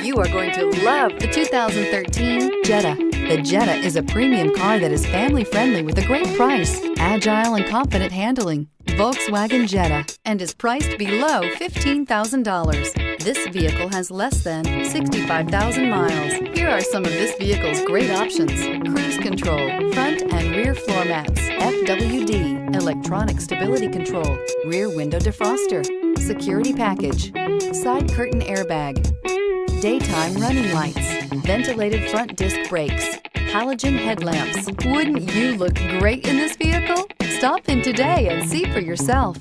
You are going to love the 2013 Jetta. The Jetta is a premium car that is family-friendly with a great price, agile and confident handling. Volkswagen Jetta, and is priced below $15,000. This vehicle has less than 65,000 miles. Here are some of this vehicle's great options: cruise control, front and rear floor mats, FWD, electronic stability control, rear window defroster, security package, side curtain airbag, daytime running lights, ventilated front disc brakes, halogen headlamps. Wouldn't you look great in this vehicle? Stop in today and see for yourself.